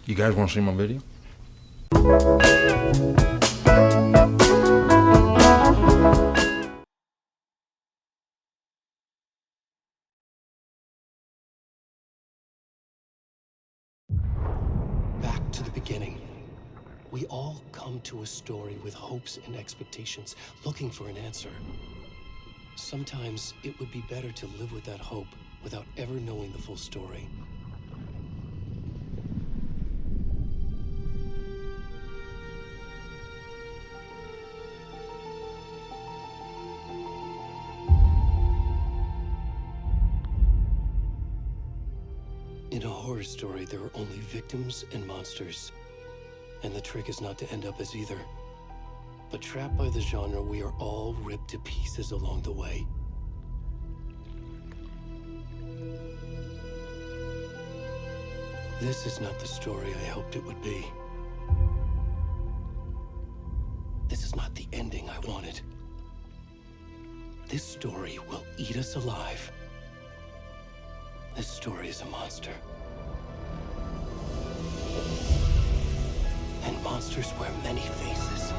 You guys want to see my video? Back to the beginning. We all come to a story with hopes and expectations, looking for an answer. Sometimes it would be better to live with that hope without ever knowing the full story. In a horror story, there are only victims and monsters. And the trick is not to end up as either. But trapped by the genre, we are all ripped to pieces along the way. This is not the story I hoped it would be. This is not the ending I wanted. This story will eat us alive. This story is a monster. And monsters wear many faces.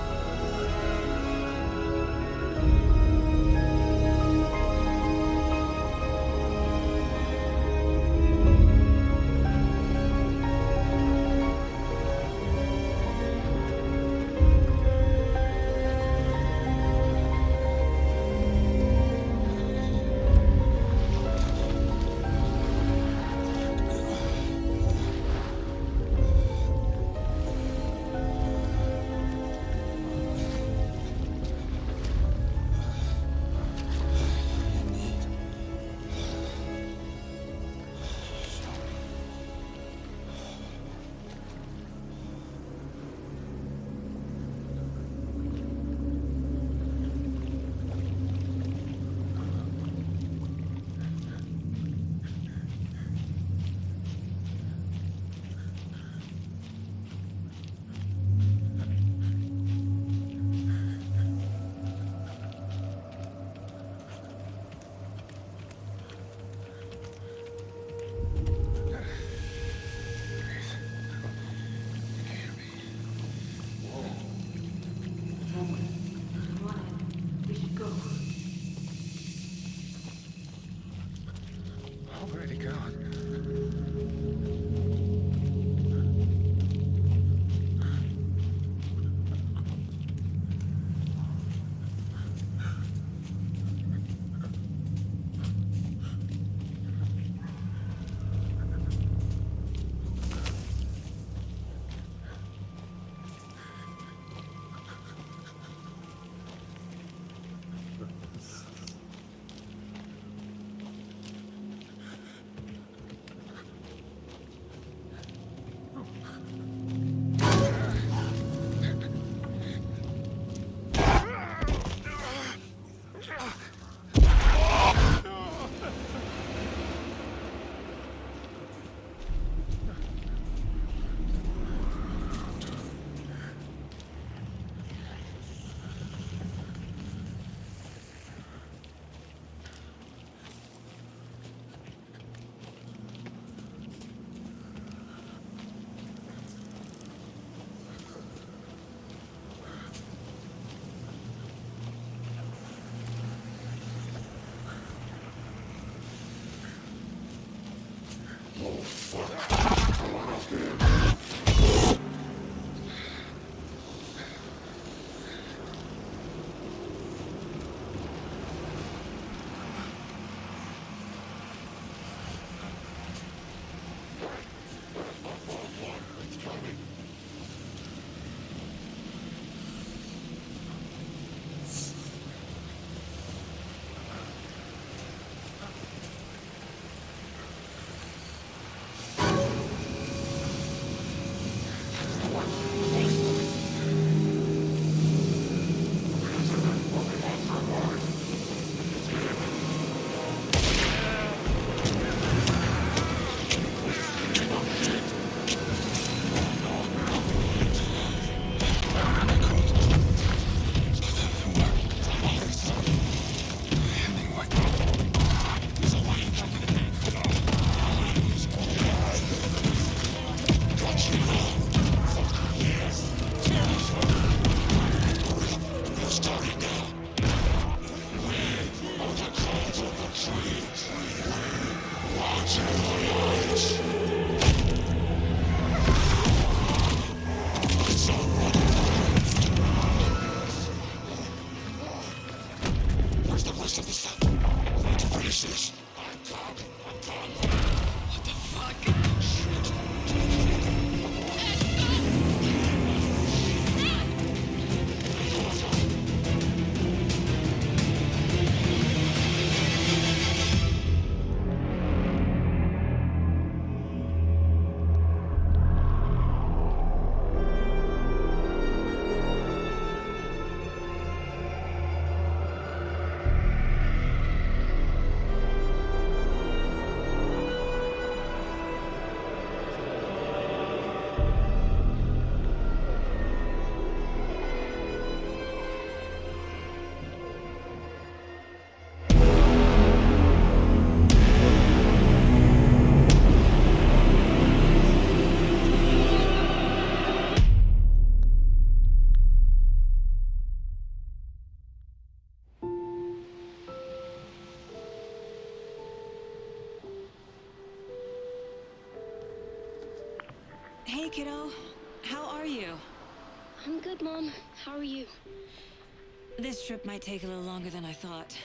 Hey, kiddo. How are you? I'm good, Mom. How are you? This trip might take a little longer than I thought.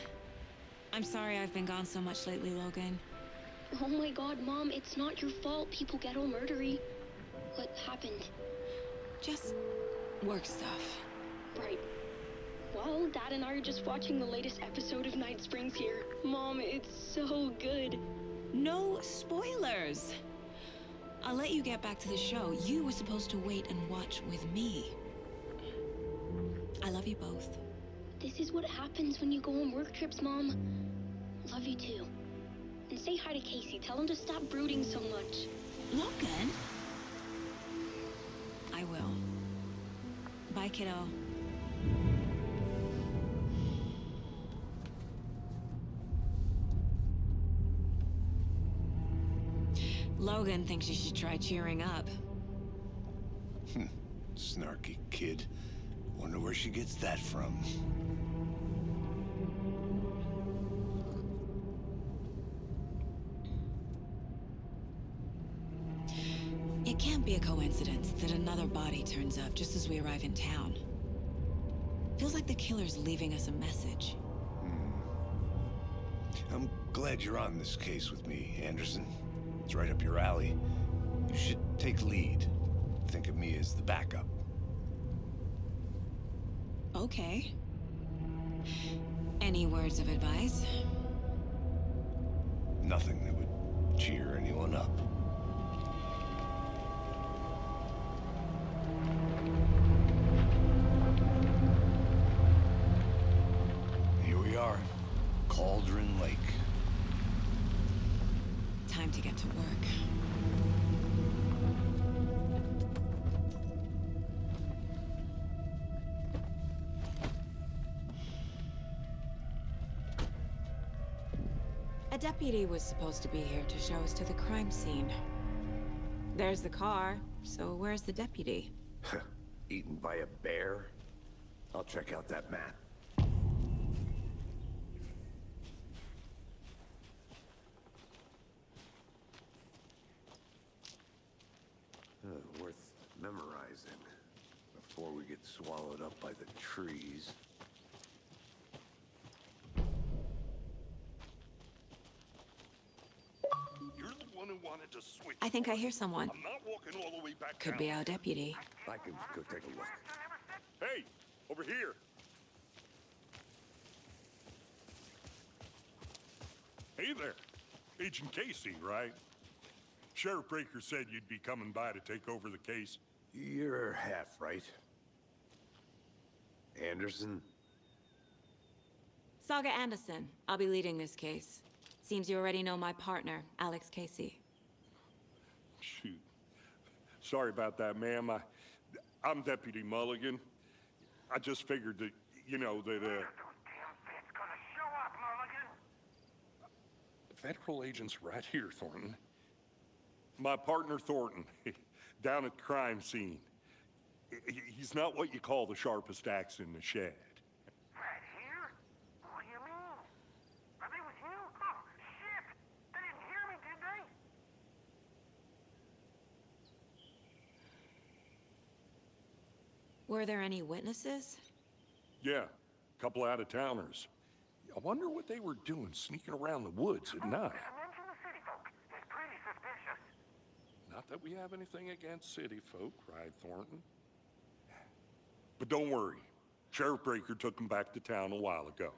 I'm sorry I've been gone so much lately, Logan. Oh my god, Mom, it's not your fault people get all murdery. What happened? Just work stuff. Right. Well, Dad and I are just watching the latest episode of Night Springs here. Mom, it's so good. No spoilers! I'll let you get back to the show. You were supposed to wait and watch with me. I love you both. This is what happens when you go on work trips, Mom. Love you too. And say hi to Casey. Tell him to stop brooding so much. Logan? I will. Bye, kiddo. Logan thinks you should try cheering up. Snarky kid. Wonder where she gets that from. It can't be a coincidence that another body turns up just as we arrive in town. Feels like the killer's leaving us a message. I'm glad you're on this case with me, Anderson. It's right up your alley. You should take lead. Think of me as the backup. Okay. Any words of advice? Nothing that would cheer anyone up. Here we are. Cauldron Lake. Time to get to work. A deputy was supposed to be here to show us to the crime scene. There's the car, so where's the deputy? Eaten by a bear? I'll check out that map. Worth memorizing before we get swallowed up by the trees. You're the one who wanted to switch. I think I hear someone. I'm not walking all the way back Could down. be our deputy. I can go take a look. Hey, over here. Hey there. Agent Casey, right? Sheriff Breaker said you'd be coming by to take over the case. You're half right. Anderson? Saga Anderson. I'll be leading this case. Seems you already know my partner, Alex Casey. Shoot. Sorry about that, ma'am. I'm Deputy Mulligan. I just figured that, you know, that, Federal agent's right here, Thornton. My partner, Thornton, down at the crime scene. He's not what you call the sharpest axe in the shed. Right here? What do you mean? Are they with you? Oh, shit! They didn't hear me, did they? Were there any witnesses? Yeah, a couple out-of-towners. I wonder what they were doing sneaking around the woods at night. Mention the city folk. It's pretty suspicious. Not that we have anything against city folk, cried Thornton. But don't worry. Sheriff Breaker took them back to town a while ago.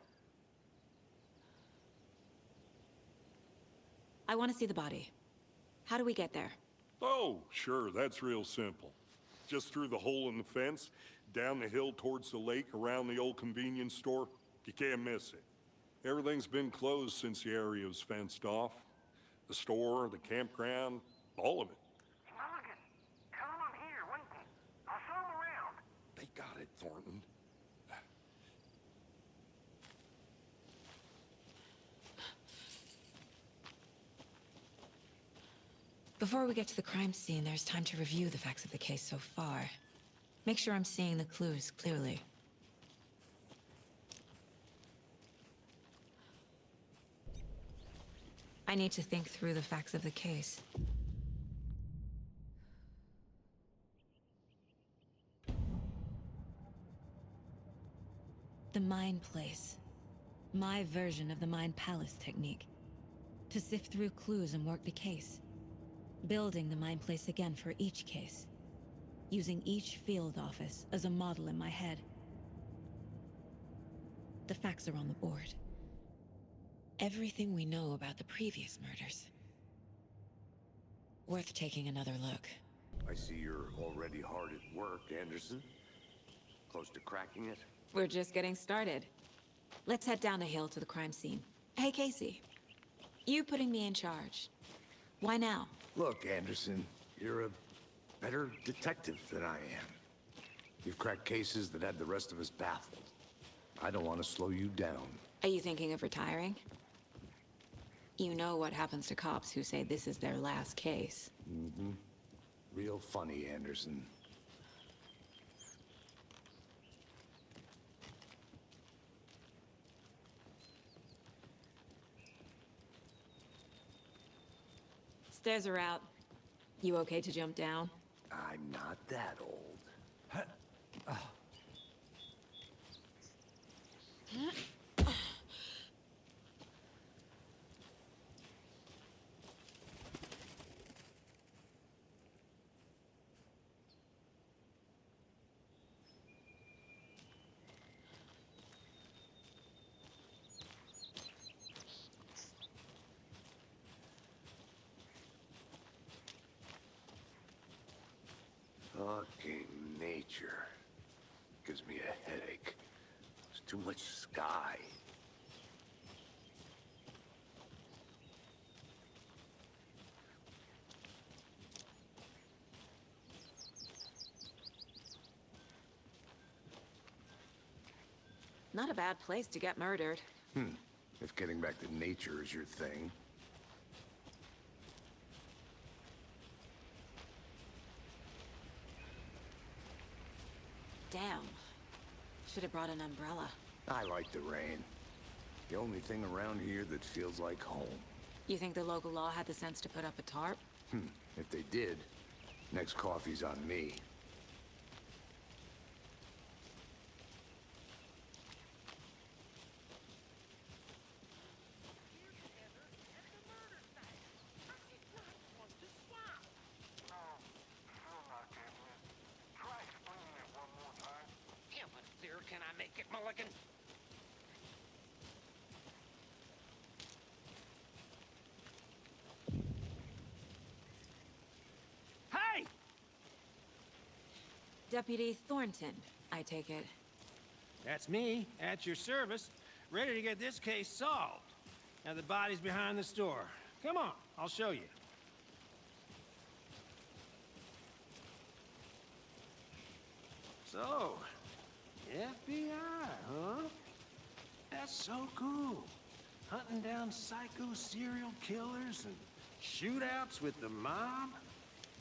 I want to see the body. How do we get there? Oh, sure, that's real simple. Just through the hole in the fence, down the hill towards the lake, around the old convenience store. You can't miss it. Everything's been closed since the area was fenced off. The store, the campground, all of it. Mulligan, tell them I'm here waiting. I'll show them around. They got it, Thornton. Before we get to the crime scene, there's time to review the facts of the case so far. Make sure I'm seeing the clues clearly. I need to think through the facts of the case. The Mind Place. My version of the Mind Palace technique. To sift through clues and work the case. Building the Mind Place again for each case. Using each field office as a model in my head. The facts are on the board. Everything we know about the previous murders. Worth taking another look. I see you're already hard at work, Anderson. Close to cracking it? We're just getting started. Let's head down the hill to the crime scene. Hey, Casey. You putting me in charge. Why now? Look, Anderson, you're a better detective than I am. You've cracked cases that had the rest of us baffled. I don't want to slow you down. Are you thinking of retiring? You know what happens to cops who say this is their last case. Mm-hmm. Real funny, Anderson. Stairs are out. You okay to jump down? I'm not that old. Fucking nature. Gives me a headache. There's too much sky. Not a bad place to get murdered. If getting back to nature is your thing. Damn. Should have brought an umbrella. I like the rain. The only thing around here that feels like home. You think the local law had the sense to put up a tarp? If they did, next coffee's on me. Can I make it, Mulligan? Hey! Deputy Thornton, I take it. That's me, at your service, ready to get this case solved. Now the body's behind the store. Come on, I'll show you. So, FBI, huh? That's so cool. Hunting down psycho serial killers and shootouts with the mob.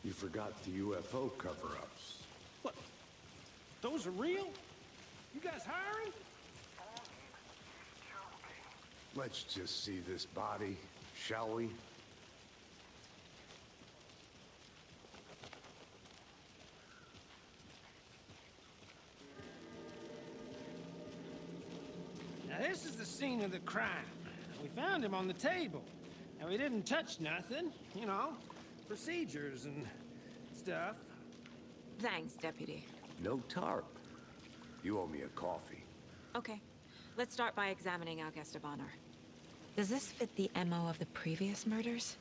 You forgot the UFO cover-ups. What? Those are real? You guys hiring? Let's just see this body, shall we? Now this is the scene of the crime. We found him on the table. Now he didn't touch nothing, you know, procedures and stuff. Thanks, Deputy. No tarp. You owe me a coffee. Okay. Let's start by examining our guest of honor. Does this fit the MO of the previous murders?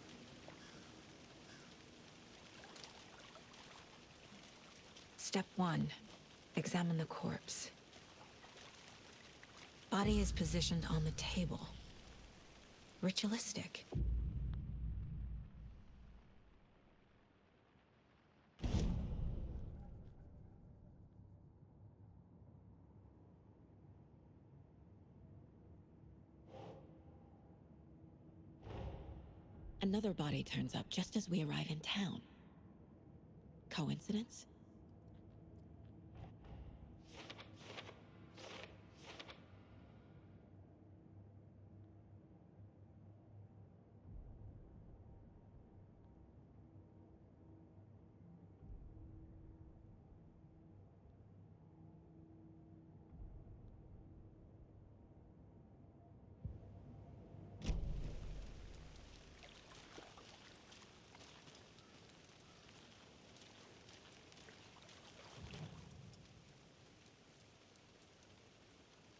Step 1. Examine the corpse. Body is positioned on the table. Ritualistic. Another body turns up just as we arrive in town. Coincidence?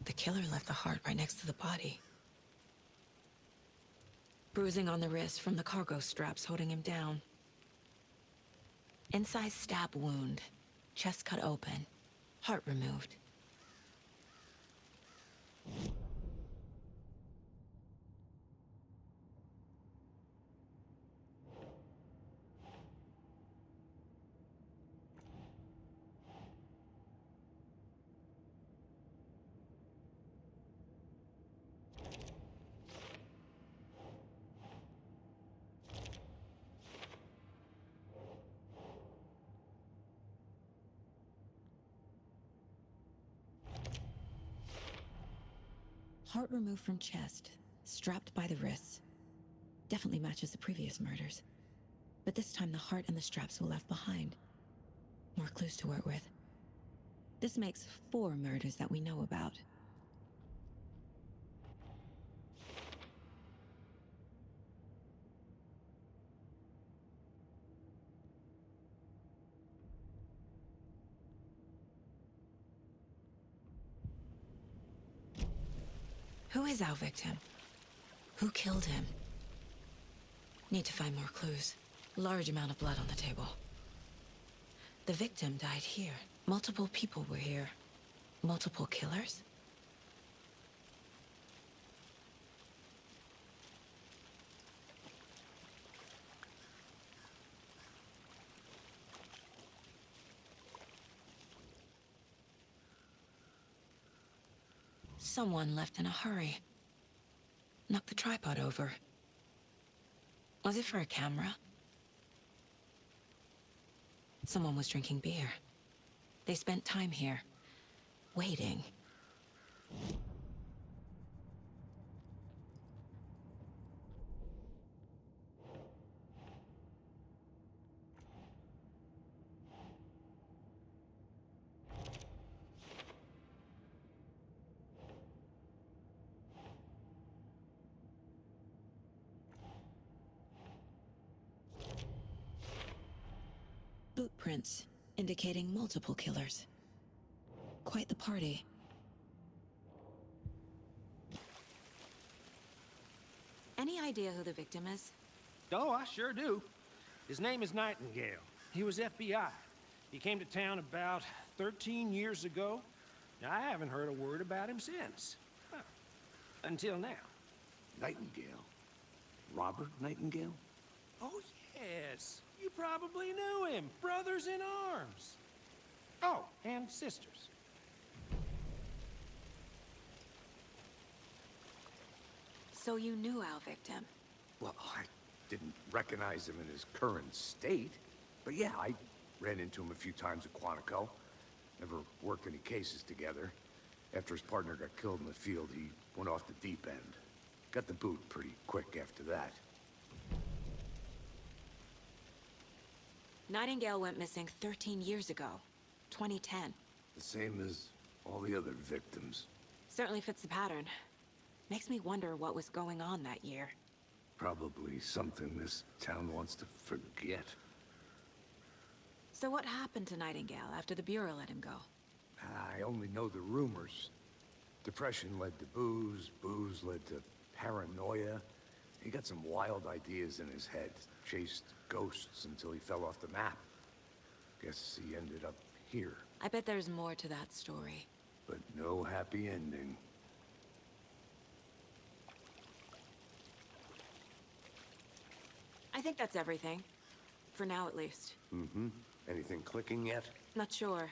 the killer left the heart right next to the body. Bruising on the wrist from the cargo straps holding him down. Incised stab wound, chest cut open, heart removed. Heart removed from chest, strapped by the wrists. Definitely matches the previous murders. But this time the heart and the straps were left behind. More clues to work with. This makes 4 murders that we know about. Who is our victim? Who killed him? Need to find more clues. Large amount of blood on the table. The victim died here. Multiple people were here. Multiple killers? Someone left in a hurry. Knocked the tripod over. Was it for a camera? Someone was drinking beer. They spent time here, waiting. Boot prints, indicating multiple killers. Quite the party. Any idea who the victim is? Oh, I sure do. His name is Nightingale. He was FBI. He came to town about 13 years ago. Now, I haven't heard a word about him since. Well, until now. Nightingale? Robert Nightingale? Oh, yes. You probably knew him. Brothers in arms. Oh, and sisters. So you knew our victim? Well, I didn't recognize him in his current state. But yeah, I ran into him a few times at Quantico. Never worked any cases together. After his partner got killed in the field, he went off the deep end. Got the boot pretty quick after that. Nightingale went missing 13 years ago, 2010. The same as all the other victims. Certainly fits the pattern. Makes me wonder what was going on that year. Probably something this town wants to forget. So what happened to Nightingale after the Bureau let him go? I only know the rumors. Depression led to booze, booze led to paranoia. He got some wild ideas in his head, chased ghosts until he fell off the map. Guess he ended up here, I bet there's more to that story. but no happy ending. I think that's everything. For now, at least. Mm-hmm. Anything clicking yet? Not sure.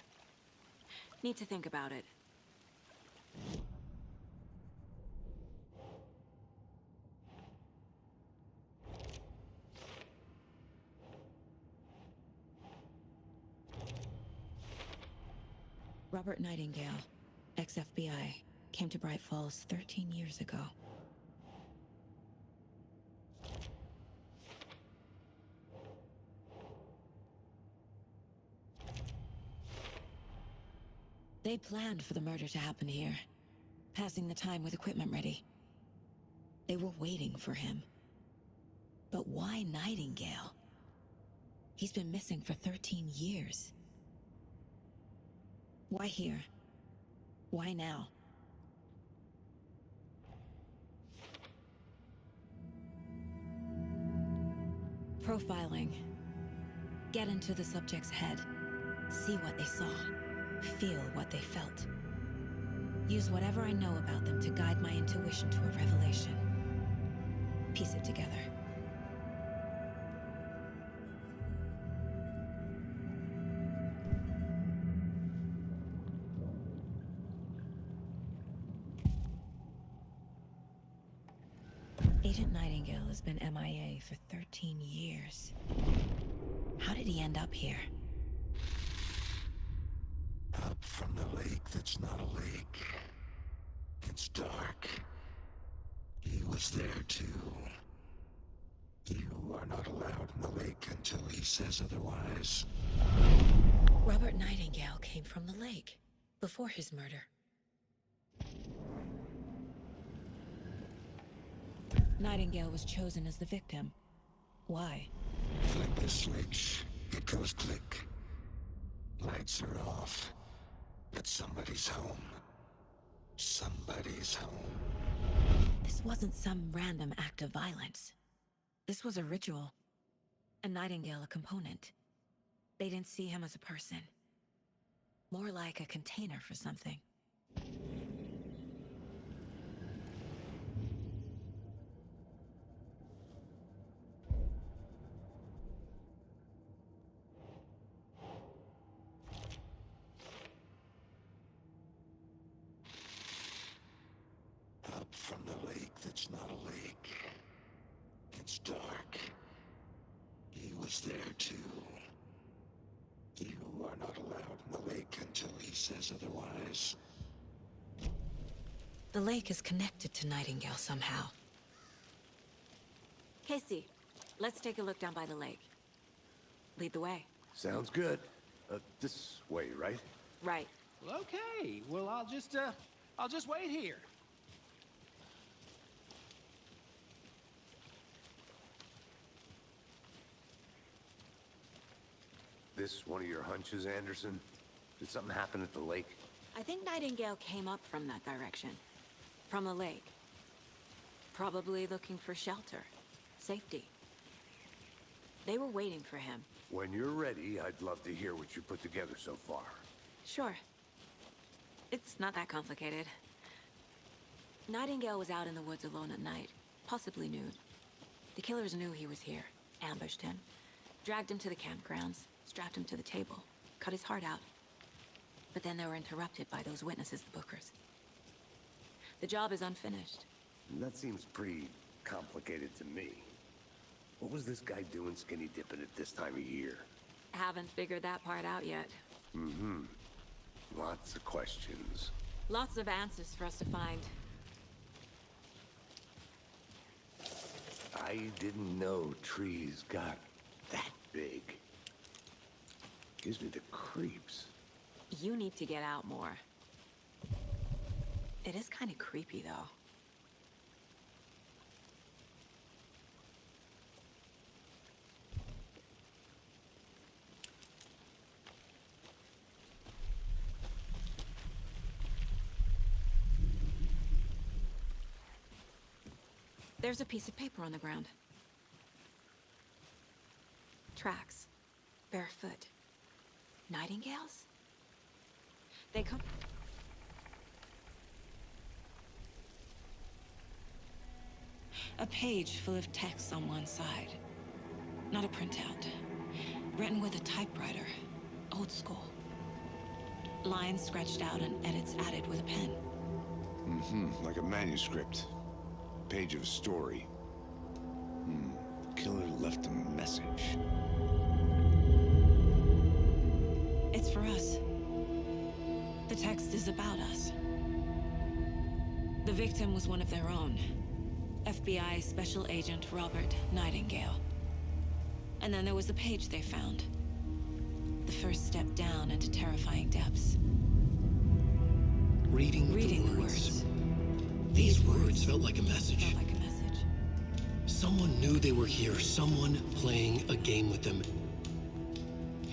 Need to think about it. Robert Nightingale, ex-FBI, came to Bright Falls 13 years ago. They planned for the murder to happen here, passing the time with equipment ready. They were waiting for him. But why Nightingale? He's been missing for 13 years. Why here? Why now? Profiling. Get into the subject's head. See what they saw. Feel what they felt. Use whatever I know about them to guide my intuition to a revelation. Piece it together. Agent Nightingale has been MIA for 13 years. How did he end up here? Up from the lake that's not a lake. It's dark. He was there too. You are not allowed in the lake until he says otherwise. Robert Nightingale came from the lake before his murder. Nightingale was chosen as the victim. Why? Flick the switch. It goes click. Lights are off. But somebody's home. Somebody's home. This wasn't some random act of violence. This was a ritual. And Nightingale a component. They didn't see him as a person. More like a container for something. Up from the lake that's not a lake. It's dark. He was there too. You are not allowed in the lake until he says otherwise. The lake is connected to Nightingale somehow. Casey, let's take a look down by the lake. Lead the way. Sounds good. This way, right? Right. Well, okay. Well, I'll just wait here. This one of your hunches, Anderson? Did something happen at the lake? I think Nightingale came up from that direction. From the lake. Probably looking for shelter. Safety. They were waiting for him. When you're ready, I'd love to hear what you put together so far. Sure. It's not that complicated. Nightingale was out in the woods alone at night, possibly nude. The killers knew he was here, ambushed him, dragged him to the campgrounds, strapped him to the table, cut his heart out. But then they were interrupted by those witnesses, the Bookers. The job is unfinished. That seems pretty complicated to me. What was this guy doing skinny dipping at this time of year? Haven't figured that part out yet. Mm-hmm. Lots of questions. Lots of answers for us to find. I didn't know trees got that big. Gives me the creeps. You need to get out more. It is kind of creepy, though. There's a piece of paper on the ground. Tracks. Barefoot. Nightingales? They come... A page full of text on one side. Not a printout. Written with a typewriter. Old school. Lines scratched out and edits added with a pen. Mm-hmm, like a manuscript. Page of a story. Killer left a message. It's for us. The text is about us. The victim was one of their own. FBI Special Agent Robert Nightingale. And then there was the page they found. The first step down into terrifying depths. Reading the words. These words felt like a message. Felt like a message. Someone knew they were here, someone playing a game with them.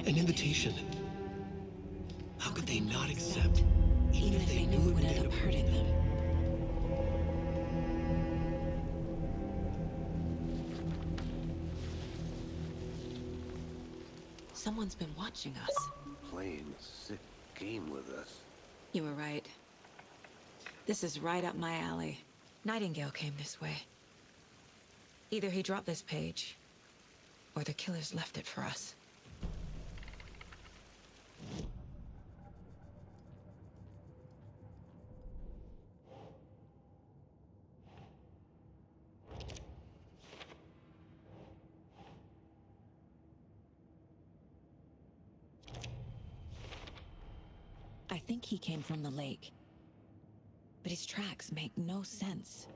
An invitation. How could they not accept, Even if they knew it would end up hurting them. Someone's been watching us. Playing a sick game with us. You were right. This is right up my alley. Nightingale came this way. Either he dropped this page, or the killers left it for us. I think he came from the lake. But his tracks make no sense.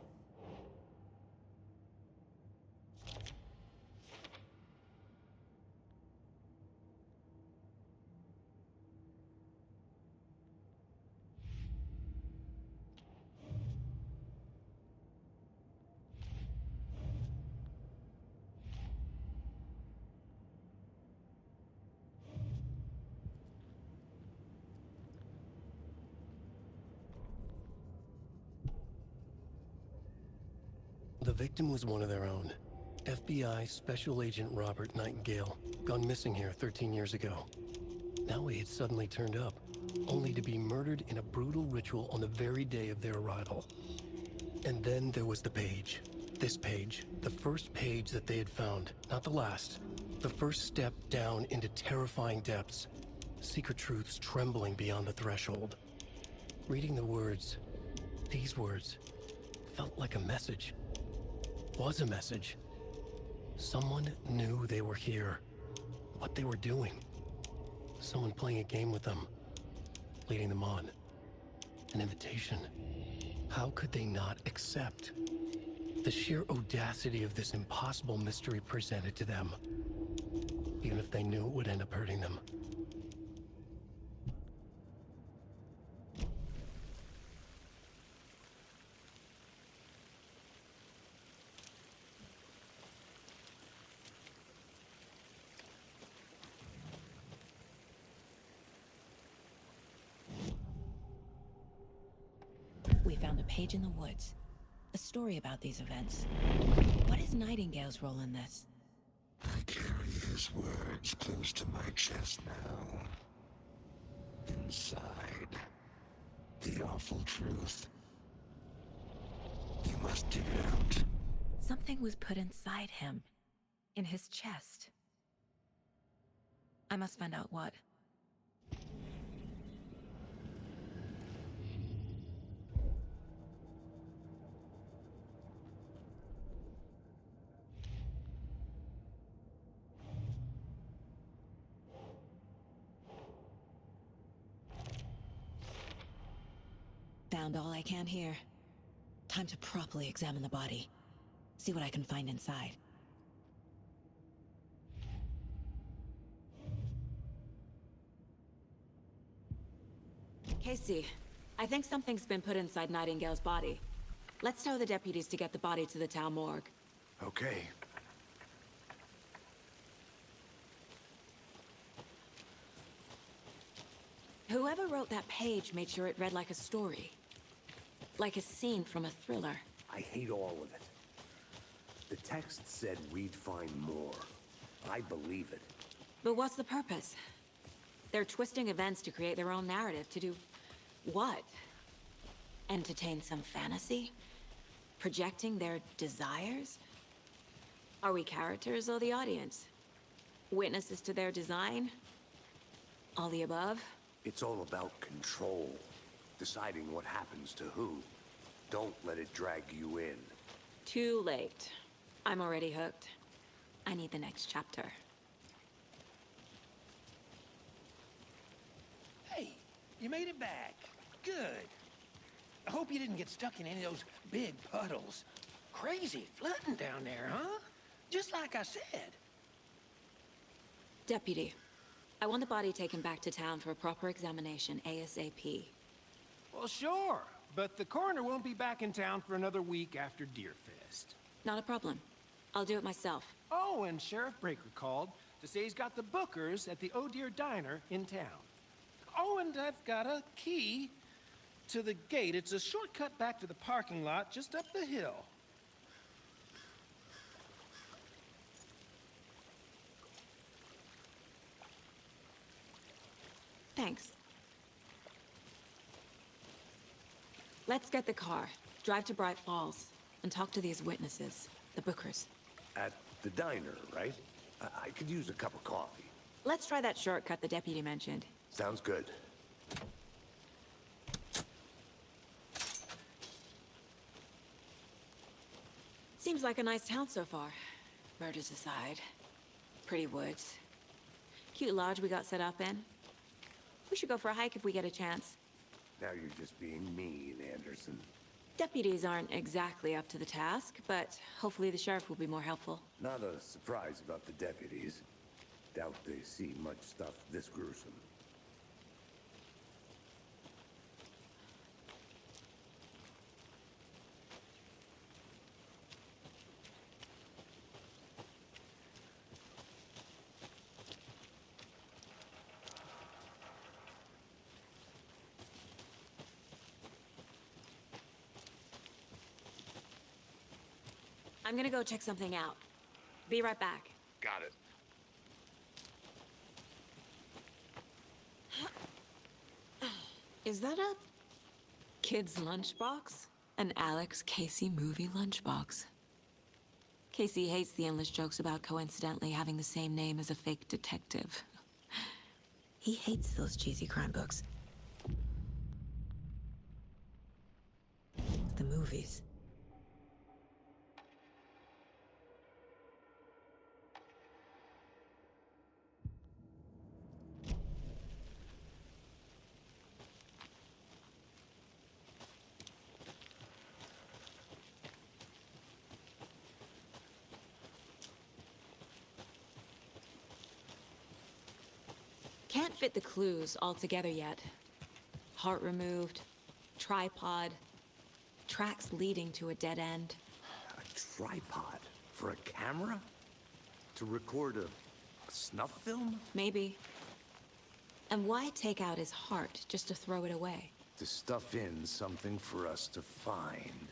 The victim was one of their own. FBI Special Agent Robert Nightingale, gone missing here 13 years ago. Now he had suddenly turned up, only to be murdered in a brutal ritual on the very day of their arrival. And then there was the page. This page, the first page that they had found, not the last. The first step down into terrifying depths. Secret truths trembling beyond the threshold. Reading the words, these words, felt like a message. Was a message. Someone knew they were here. What they were doing. Someone playing a game with them. Leading them on. An invitation. How could they not accept? The sheer audacity of this impossible mystery presented to them. Even if they knew it would end up hurting them. We found a page in the woods. A story about these events. What is Nightingale's role in this? I carry his words close to my chest now. Inside, the awful truth. You must dig it out. Something was put inside him. In his chest. I must find out what. Found all I can here. Time to properly examine the body. See what I can find inside. Casey, I think something's been put inside Nightingale's body. Let's tell the deputies to get the body to the town morgue. Okay. Whoever wrote that page made sure it read like a story. Like a scene from a thriller. I hate all of it. The text said we'd find more. I believe it. But what's the purpose? They're twisting events to create their own narrative. To do what? Entertain some fantasy? Projecting their desires? Are we characters or the audience? Witnesses to their design? All the above? It's all about control. Deciding what happens to who. Don't let it drag you in. Too late. I'm already hooked. I need the next chapter. Hey, you made it back. Good. I hope you didn't get stuck in any of those big puddles. Crazy flooding down there, huh? Just like I said. Deputy, I want the body taken back to town for a proper examination ASAP. Well, sure. But the coroner won't be back in town for another week after Deerfest. Not a problem. I'll do it myself. Oh, and Sheriff Breaker called to say he's got the Bookers at the Oh Deer Diner in town. Oh, and I've got a key to the gate. It's a shortcut back to the parking lot just up the hill. Thanks. Let's get the car, drive to Bright Falls, and talk to these witnesses, the Bookers. At the diner, right? I could use a cup of coffee. Let's try that shortcut the deputy mentioned. Sounds good. Seems like a nice town so far. Murders aside. Pretty woods. Cute lodge we got set up in. We should go for a hike if we get a chance. Now you're just being mean, Anderson. Deputies aren't exactly up to the task, but hopefully the sheriff will be more helpful. Not a surprise about the deputies. Doubt they see much stuff this gruesome. I'm gonna go check something out. Be right back. Got it. Is that a kid's lunchbox? An Alex Casey movie lunchbox. Casey hates the endless jokes about coincidentally having the same name as a fake detective. He hates those cheesy crime books. The movies. Can't fit the clues all together yet. Heart removed, tripod, tracks leading to a dead end. A tripod? For a camera? To record a snuff film? Maybe. And why take out his heart just to throw it away? To stuff in something for us to find.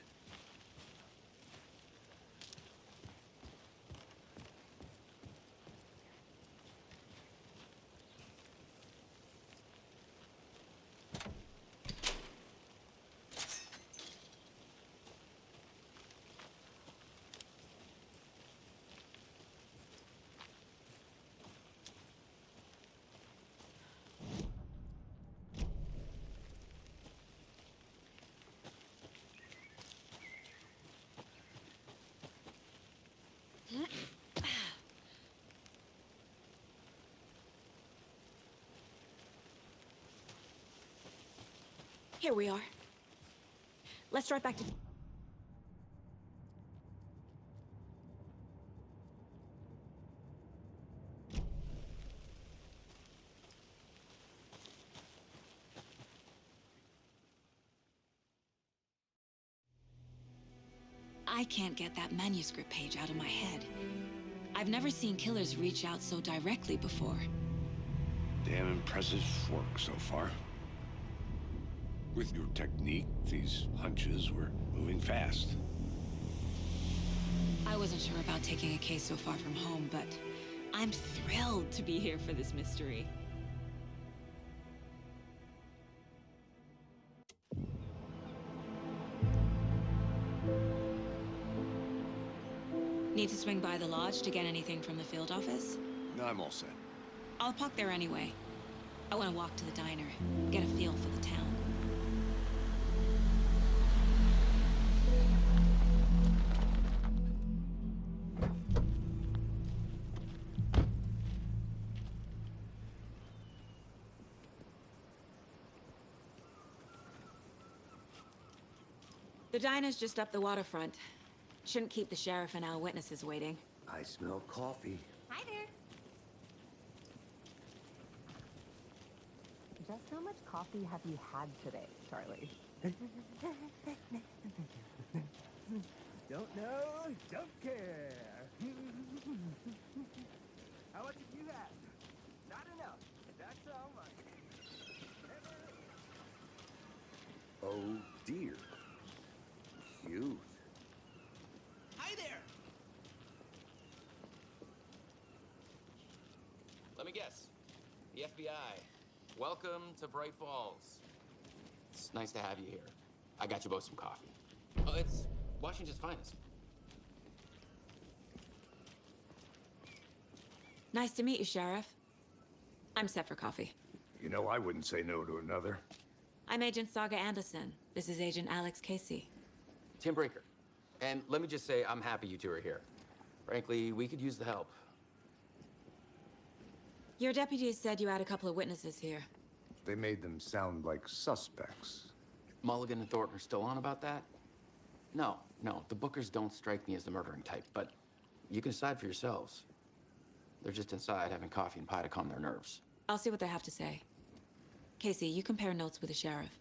Here we are. Let's drive back to... I can't get that manuscript page out of my head. I've never seen killers reach out so directly before. Damn impressive work so far. With your technique, these hunches were moving fast. I wasn't sure about taking a case so far from home, but I'm thrilled to be here for this mystery. Need to swing by the lodge to get anything from the field office? No, I'm all set. I'll park there anyway. I want to walk to the diner, get a feel for the town. The diner's just up the waterfront. Shouldn't keep the sheriff and our witnesses waiting. I smell coffee. Hi there. Just how much coffee have you had today, Charlie? Don't know, don't care. How much have you had? Not enough. That's all right. Oh dear. Cute. Hi there! Let me guess. The FBI. Welcome to Bright Falls. It's nice to have you here. I got you both some coffee. Oh, it's Washington's finest. Nice to meet you, Sheriff. I'm set for coffee. You know, I wouldn't say no to another. I'm Agent Saga Anderson. This is Agent Alex Casey. Tim Brinker. And let me just say, I'm happy you two are here. Frankly, we could use the help. Your deputies said you had a couple of witnesses here. They made them sound like suspects. Mulligan and Thornton are still on about that? No, the Bookers don't strike me as the murdering type, but you can decide for yourselves. They're just inside having coffee and pie to calm their nerves. I'll see what they have to say. Casey, you compare notes with the sheriff.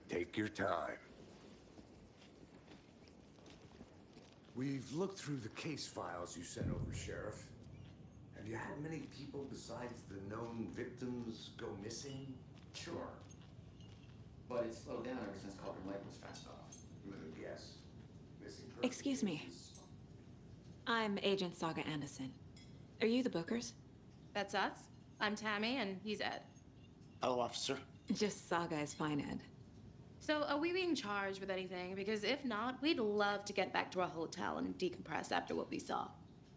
Take your time. We've looked through the case files you sent over, Sheriff. Have you had many people besides the known victims go missing? Sure. But it's slowed down ever since Cauldron Lake was fenced off. Yes. Missing persons. Excuse me. I'm Agent Saga Anderson. Are you the Bookers? That's us. I'm Tammy, and he's Ed. Hello, officer. Just Saga is fine, Ed. So, are we being charged with anything? Because if not, we'd love to get back to our hotel and decompress after what we saw.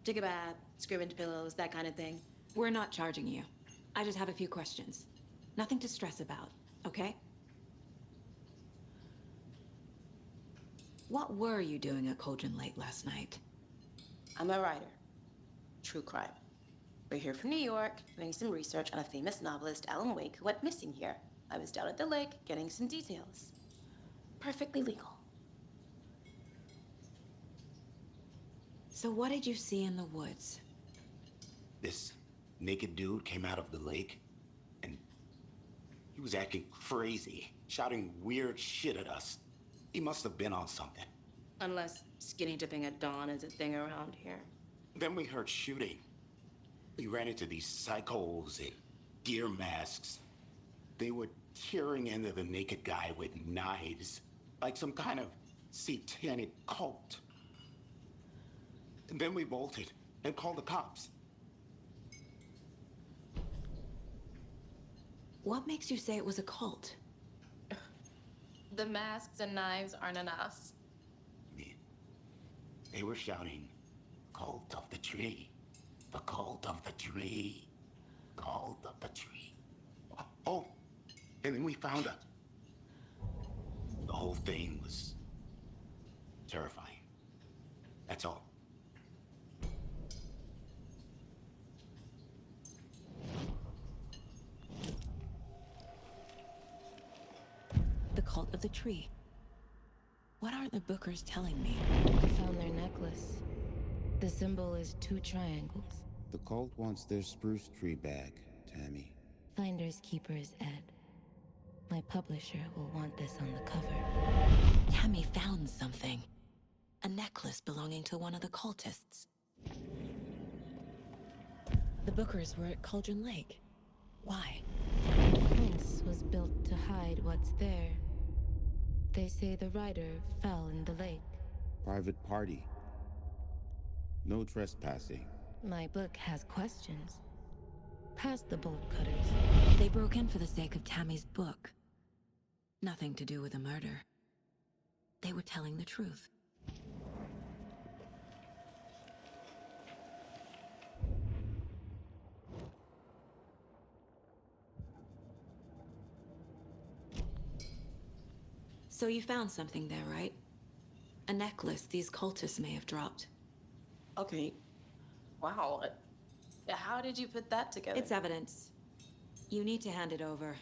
Take a bath, scream into pillows, that kind of thing. We're not charging you. I just have a few questions. Nothing to stress about, okay? What were you doing at Cauldron Lake last night? I'm a writer. True crime. We're here from New York, doing some research on a famous novelist, Alan Wake, who went missing here. I was down at the lake, getting some details. Perfectly legal. So what did you see in the woods? This naked dude came out of the lake, and he was acting crazy, shouting weird shit at us. He must have been on something. Unless skinny dipping at dawn is a thing around here. Then we heard shooting. We ran into these psychos in deer masks. They were tearing into the naked guy with knives, like some kind of satanic cult. And then we bolted and called the cops. What makes you say it was a cult? The masks and knives aren't enough. They were shouting, "Cult of the tree, the cult of the tree, cult of the tree." Oh, and then we found her. The whole thing was terrifying. That's all. The cult of the tree. What aren't the Bookers telling me? I found their necklace. The symbol is 2 triangles. The cult wants their spruce tree back, Tammy. Finders keepers, Ed. My publisher will want this on the cover. Tammy found something. A necklace belonging to one of the cultists. The Bookers were at Cauldron Lake. Why? The fence was built to hide what's there. They say the rider fell in the lake. Private party. No trespassing. My book has questions. Past the bolt cutters. They broke in for the sake of Tammy's book. Nothing to do with a murder. They were telling the truth. So you found something there, right? A necklace these cultists may have dropped. Okay. Wow. How did you put that together? It's evidence. You need to hand it over.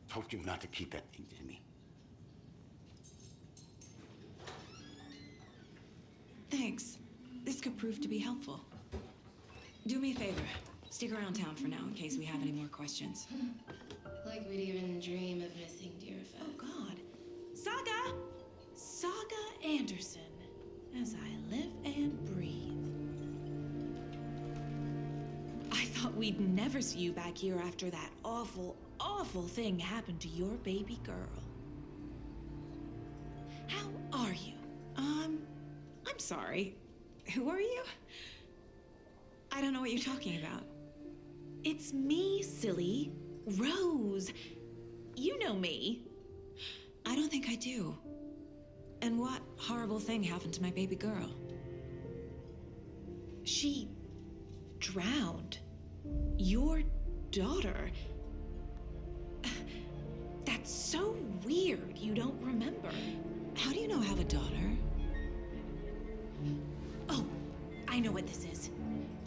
Told you not to keep that thing, Tammy. Thanks. This could prove to be helpful. Do me a favor. Stick around town for now in case we have any more questions. Like we'd even dream of missing dear Fed. Oh, God. Saga! Saga Anderson. As I live and breathe. I thought we'd never see you back here after that awful, awful thing happened to your baby girl. How are you? I'm sorry. Who are you? I don't know what you're talking about. It's me, silly. Rose. You know me. I don't think I do. And what horrible thing happened to my baby girl? She drowned. Your daughter. That's so weird you don't remember. How do you know I have a daughter? Oh, I know what this is.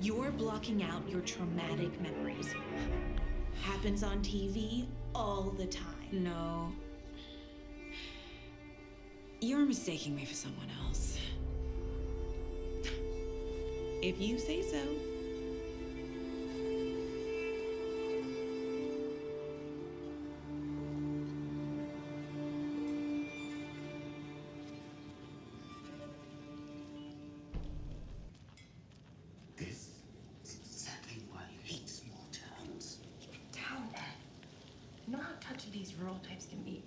You're blocking out your traumatic memories. Happens on TV all the time. No. You're mistaking me for someone else. If you say so. This is exactly why you hate small towns. Down, Ed. You know how touchy these rural types can be.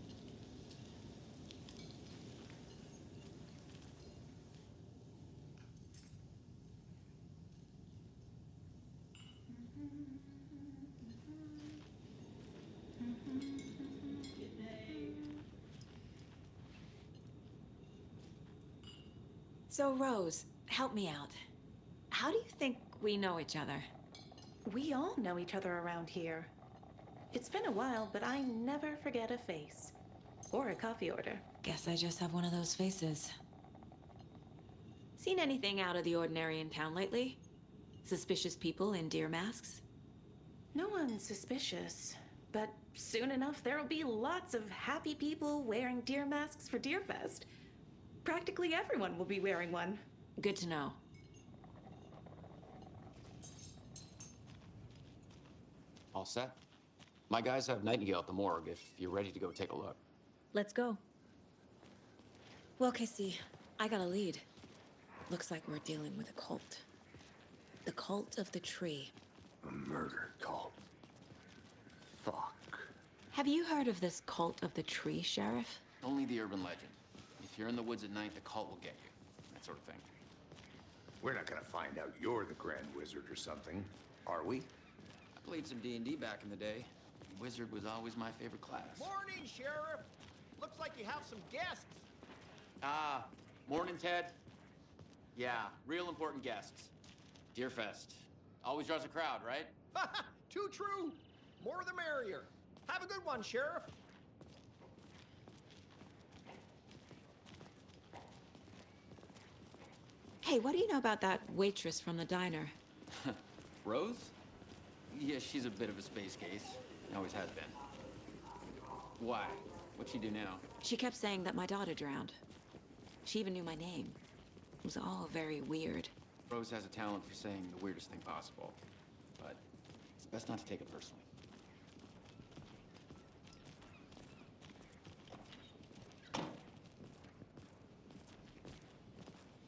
So, Rose, help me out. How do you think we know each other? We all know each other around here. It's been a while, but I never forget a face. Or a coffee order. Guess I just have one of those faces. Seen anything out of the ordinary in town lately? Suspicious people in deer masks? No one's suspicious. But soon enough, there'll be lots of happy people wearing deer masks for Deerfest. Practically everyone will be wearing one. Good to know. All set? My guys have Nightingale at the morgue if you're ready to go take a look. Let's go. Well, Casey, I got a lead. Looks like we're dealing with a cult. The cult of the tree. A murder cult. Fuck. Have you heard of this cult of the tree, Sheriff? Only the urban legend. If you're in the woods at night, the cult will get you. That sort of thing. We're not gonna find out you're the Grand Wizard or something, are we? I played some D&D back in the day. Wizard was always my favorite class. Morning, Sheriff. Looks like you have some guests. Morning, Ted. Yeah, real important guests. Deerfest. Always draws a crowd, right? Too true. More the merrier. Have a good one, Sheriff. Hey, what do you know about that waitress from the diner? Rose? Yeah, she's a bit of a space case. Always has been. Why? What'd she do now? She kept saying that my daughter drowned. She even knew my name. It was all very weird. Rose has a talent for saying the weirdest thing possible. But it's best not to take it personally.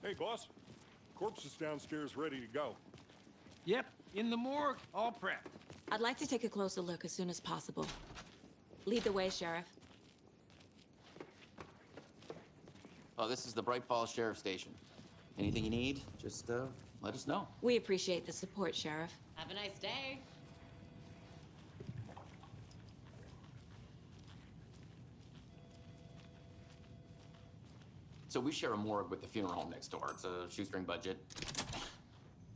Hey, boss. Corpse is downstairs ready to go. Yep, in the morgue, all prepped. I'd like to take a closer look as soon as possible. Lead the way, Sheriff. Oh, this is the Bright Falls Sheriff Station. Anything you need, just let us know. We appreciate the support, Sheriff. Have a nice day. So we share a morgue with the funeral home next door. It's a shoestring budget.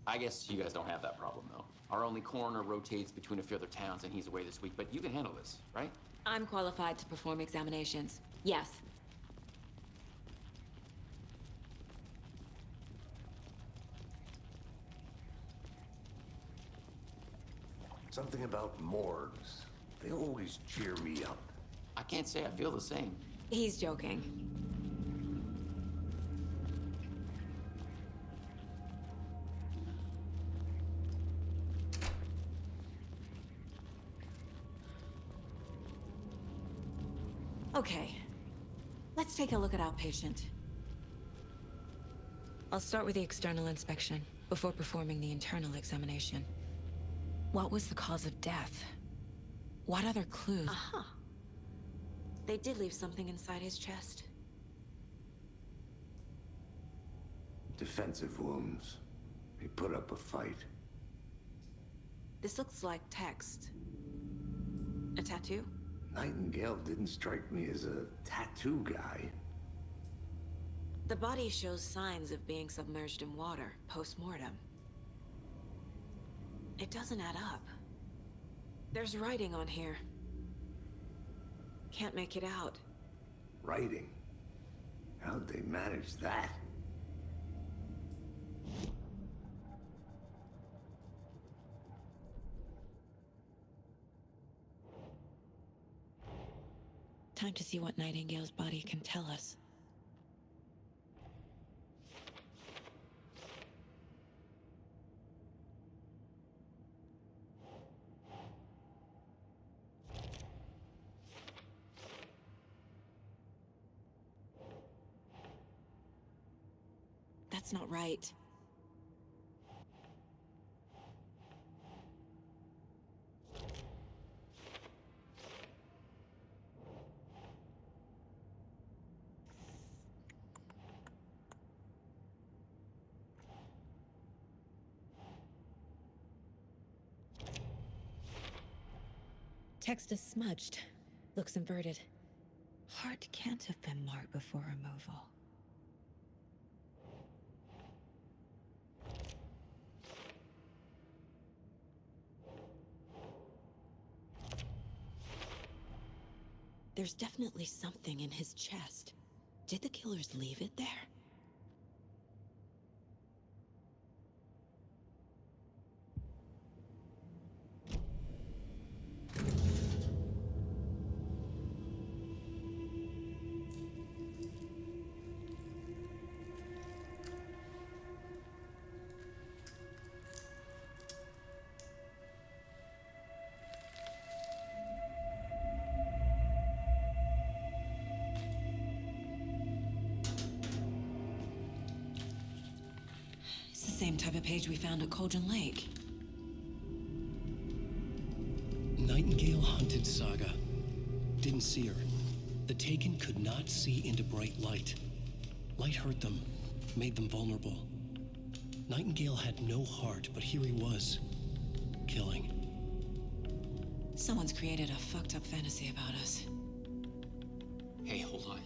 I guess you guys don't have that problem, though. Our only coroner rotates between a few other towns, and he's away this week, but you can handle this, right? I'm qualified to perform examinations. Yes. Something about morgues. They always cheer me up. I can't say I feel the same. He's joking. Okay, let's take a look at our patient. I'll start with the external inspection before performing the internal examination. What was the cause of death? What other clues? Aha. They did leave something inside his chest. Defensive wounds. He put up a fight. This looks like text. A tattoo? Nightingale didn't strike me as a tattoo guy. The body shows signs of being submerged in water, post-mortem. It doesn't add up. There's writing on here. Can't make it out. Writing? How'd they manage that? Time to see what Nightingale's body can tell us. That's not right. Text is smudged. Looks inverted. Heart can't have been marked before removal. There's definitely something in his chest. Did the killers leave it there? Same type of page we found at Cauldron Lake. Nightingale hunted Saga. Didn't see her. The Taken could not see into bright light. Light hurt them, made them vulnerable. Nightingale had no heart, but here he was, killing. Someone's created a fucked up fantasy about us. Hey, hold on.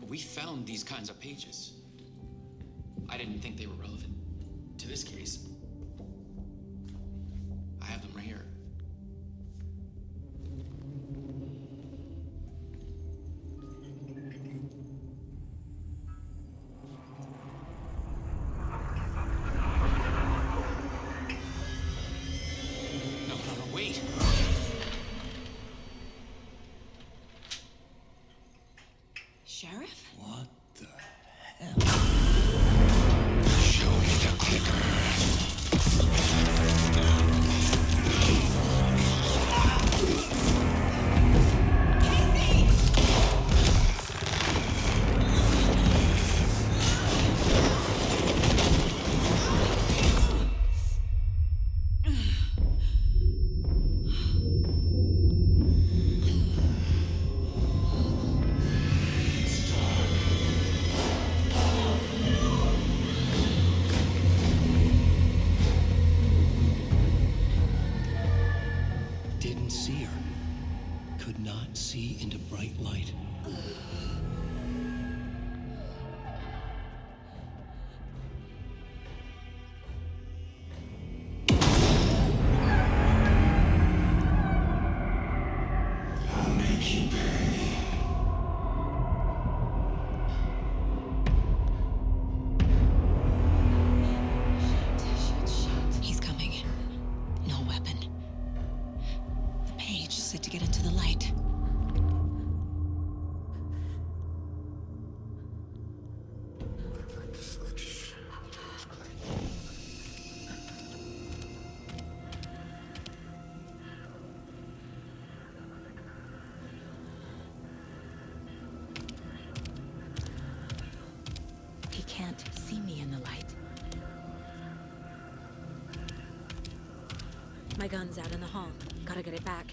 We found these kinds of pages. I didn't think they were relevant to this case. I have them right here. No, wait. Sheriff? What the hell? Show me the clicker. Didn't see her. Could not see into bright light. I'll make you pay. He's coming. No weapon. The page said to get into the light. He can't see me in the light. My gun's out in the hall. Gotta get it back.